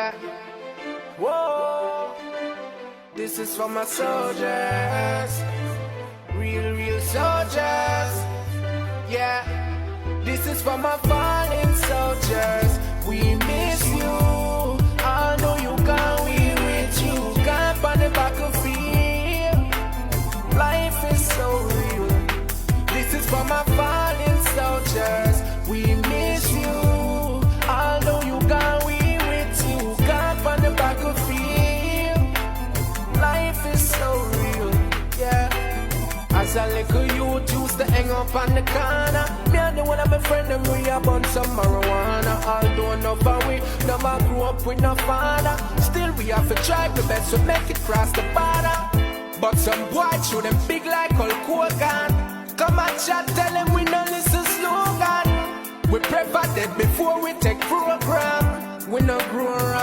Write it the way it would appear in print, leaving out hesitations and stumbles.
yeah. Whoa, this is for my soldiers, real soldiers, yeah. This is for my fallen soldiers. We miss you, I know you gone, we with you. Camp on the battlefield, life is so real. This is for my fallen soldiers. We miss you, I know you gone, we with you. Camp on the battlefield, life is so real, yeah. As a little youth used to hang up on the corner, me and the one of my friend them we a bun some marijuana. Although enough of we never grew up with no father, still we have to try the best to make it cross the border. But some boy show them big like Hulk Hogan. Come and chat, tell them we no listen slogan. We prefer dead before we take program. We no grow around.